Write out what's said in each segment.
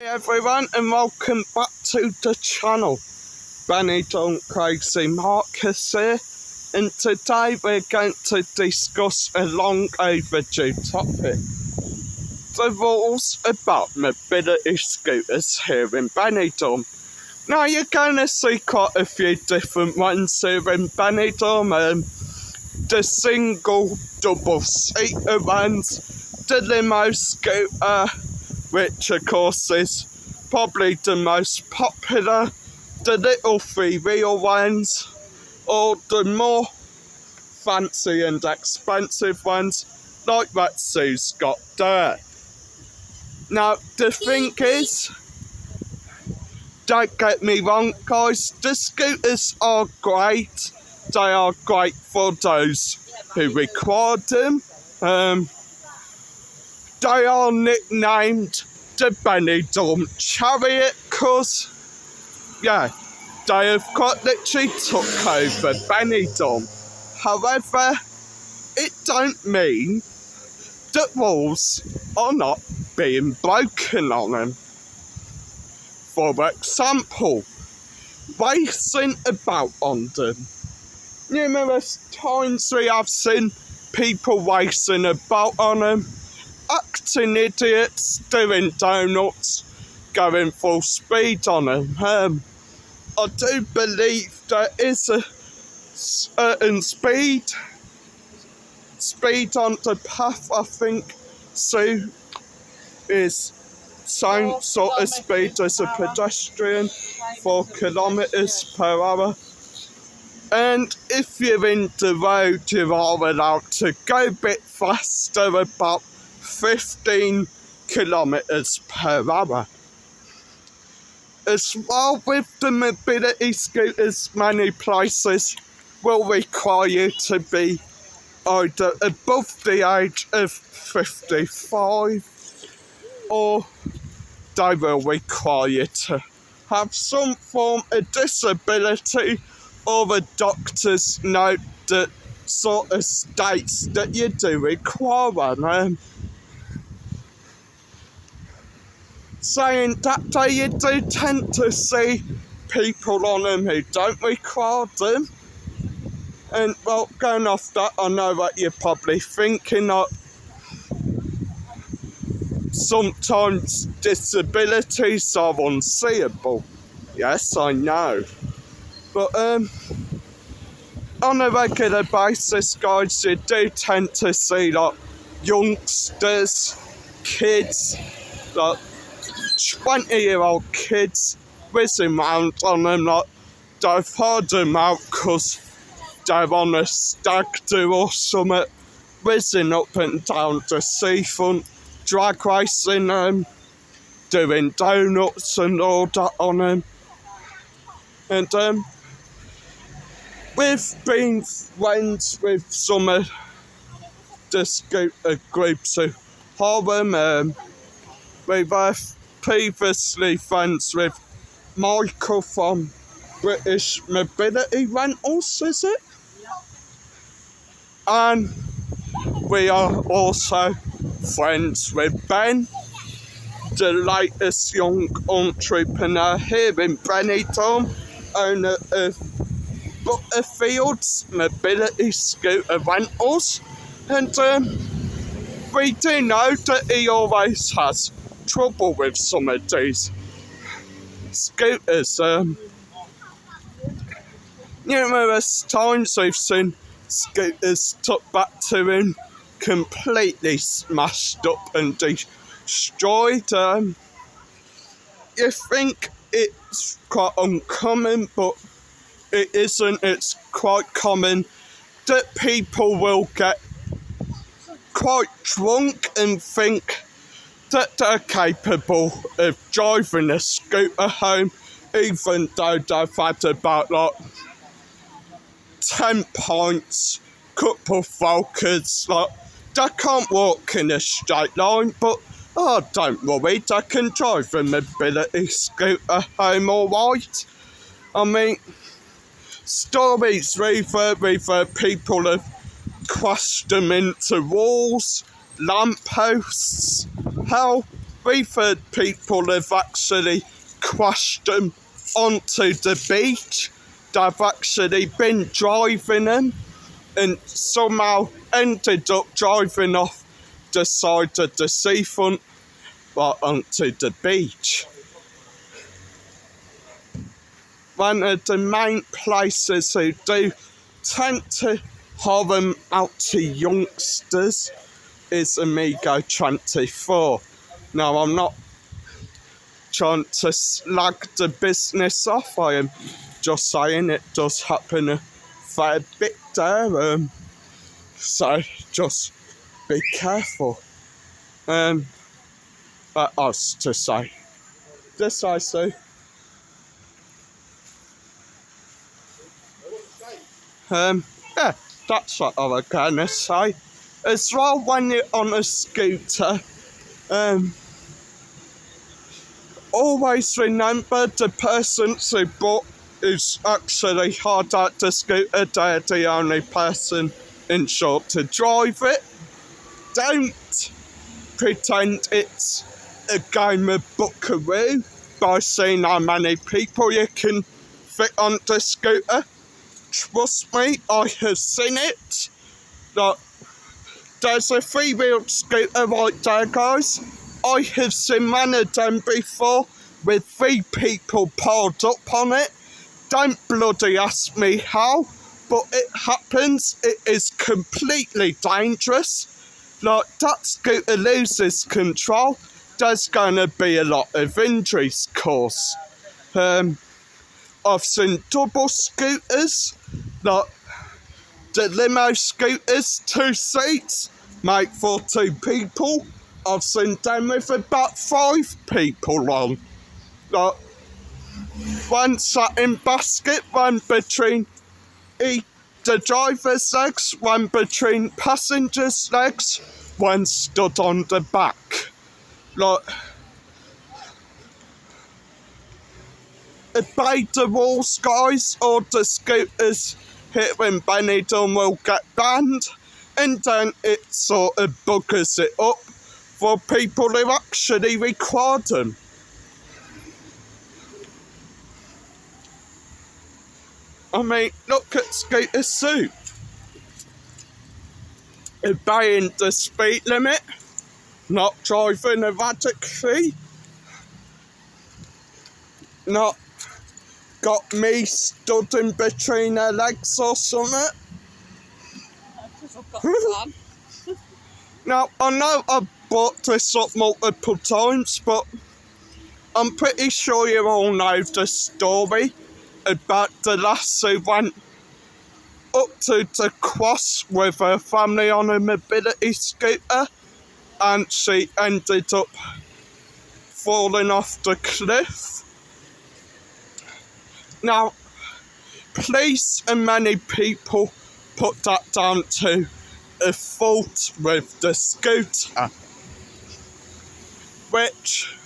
Hey everyone, and welcome back to the channel. Benidorm Crazy Marcus here, and today we're going to discuss a long overdue topic: the rules about mobility scooters here in Benidorm. Now you're going to see quite a few different ones here in Benidorm. The single, double-seater ones, the limo scooter, which of course is probably the most popular, the little three-wheel ones, or the more fancy and expensive ones, like that Sue's got there. Now, the thing is, don't get me wrong guys, the scooters are great. They are great for those who require them. They are nicknamed the Benidorm Chariot because, yeah, they have quite literally took over Benidorm. However, it don't mean that rules are not being broken on them. For example, racing about on them. Numerous times we have seen people racing about on them, acting idiots, doing donuts, going full speed on them. I do believe there is a certain speed on the path. I think Sue is same sort of speed as a pedestrian, 4 kilometers per hour. And if you're in the road, you are allowed to go a bit faster, about 15 kilometers per hour. As well, with the mobility scooters, many places will require you to be either above the age of 55, or they will require you to have some form of disability, or a doctor's note that sort of states that you do require one. Saying that day, you do tend to see people on them who don't require them. And well, going off that, I know what you're probably thinking of. Sometimes disabilities are unseeable. Yes, I know. But on a regular basis, guys, you do tend to see like youngsters, kids, like 20-year-old kids whizzing round on them like they've heard them out because they're on a stag do or something, whizzing up and down the seafront, drag racing them, doing donuts and all that on them. And we've been friends with some of the scooter groups who are them. We were previously friends with Michael from British Mobility Rentals, is it? And we are also friends with Ben, the latest young entrepreneur here in Benidorm, owner of Butterfield's Mobility Scooter Rentals. And we do know that he always has trouble with some of these scooters. Numerous times we've seen scooters took back to him completely smashed up and destroyed. You think it's quite uncommon, but it isn't. It's quite common that people will get quite drunk and think that they're capable of driving a scooter home, even though they've had about like 10 pints, couple vodkas. Like, they can't walk in a straight line, but oh, don't worry, they can drive a mobility scooter home alright. I mean, stories where people have crashed them into walls, lampposts. Hell, we've heard people have actually crashed them onto the beach. They've actually been driving them and somehow ended up driving off the side of the seafront right onto the beach. One of the main places who do tend to have them out to youngsters is Amigo 24. Now, I'm not trying to slag the business off, I am just saying it does happen a fair bit there, so just be careful. What else to say? This I say. Yeah, that's what I was gonna say. As well, when you're on a scooter, always remember the person who's actually hard at the scooter, they're the only person insured to drive it. Don't pretend it's a game of buckaroo by seeing how many people you can fit on the scooter. Trust me, I have seen it. Look, there's a 3-wheeled scooter right there, guys. I have seen one of them before with 3 people piled up on it. Don't bloody ask me how, but it happens. It is completely dangerous. Like, that scooter loses control, there's going to be a lot of injuries caused. I've seen double scooters, like the limo scooters, 2 seats, made for 2 people. I've seen them with about 5 people on. Like, one sat in basket, one between the driver's legs, one between passengers' legs, one stood on the back. Like, obey the rules, guys, or the scooters here in Benidorm will get banned, and then it sort of buggers it up for people who actually require them. I mean, look at Scooter Soup. Obeying the speed limit, not driving erratically, not got me stood in between her legs or something. Now, I know I've brought this up multiple times, but I'm pretty sure you all know the story about the lass who went up to the cross with her family on a mobility scooter and she ended up falling off the cliff. Now, police and many people put that down to a fault with the scooter, which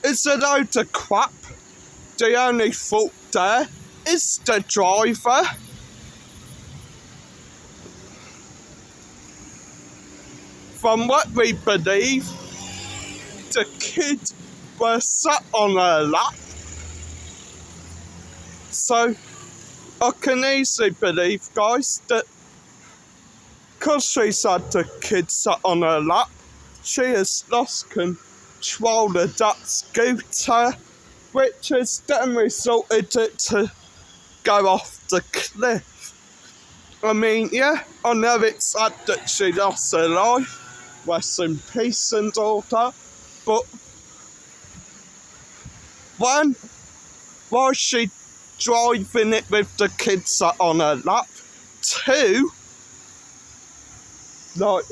is a load of crap. The only fault there is the driver. From what we believe, the kid was sat on her lap. So, I can easily believe, guys, that because she's had the kid sat on her lap, she has lost control of that scooter, which has then resulted it to go off the cliff. I mean, yeah, I know it's sad that she lost her life, rest in peace and all that, but one, why is she driving it with the kid sat on her lap? 2, like,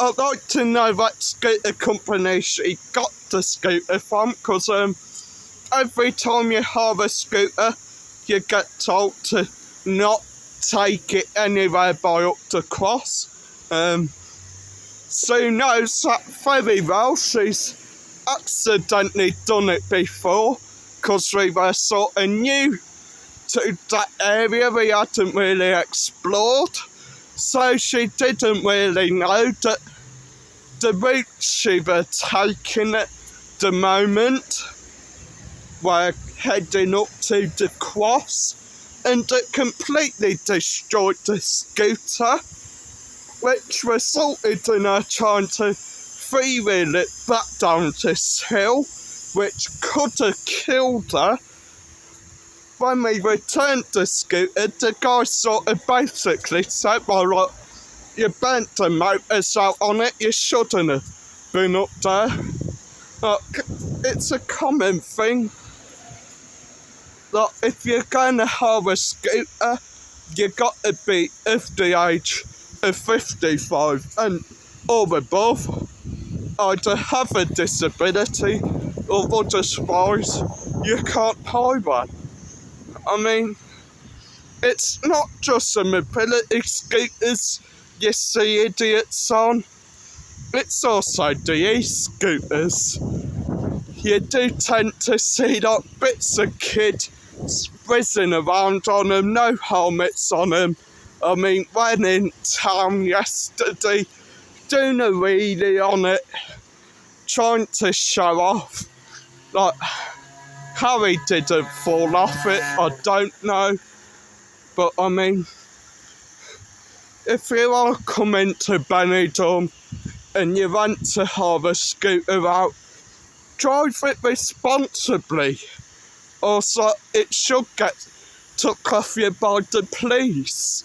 I'd like to know what scooter company she got the scooter from, because every time you have a scooter, you get told to not take it anywhere by up the cross. Sue knows that very well. She's accidentally done it before, because we were sort of new to that area we hadn't really explored. So she didn't really know that the route she were taking at the moment were heading up to the cross, and it completely destroyed the scooter, which resulted in her trying to freewheel it back down this hill, which could have killed her. When we returned the scooter, the guy sort of basically said, well, look, you bent the motors out on it, you shouldn't have been up there. Look, it's a common thing. Look, if you're going to have a scooter, you got to be of the age of 55 and or above. Either have a disability or otherwise you can't buy one. I mean, it's not just the mobility scooters you see idiots on, it's also the e-scooters. You do tend to see like bits of kids whizzing around on them, no helmets on them. I mean, when in town yesterday, doing a wheelie on it, trying to show off. Like, how he didn't fall off it, I don't know. But I mean, if you are coming to Benidorm and you want to have a scooter out, drive it responsibly. Also, it should get took off you by the police.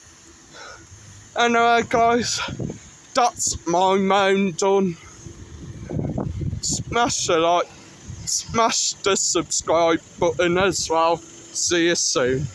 Anyway, guys, that's my moan done. Smash the like, smash the subscribe button as well. See you soon.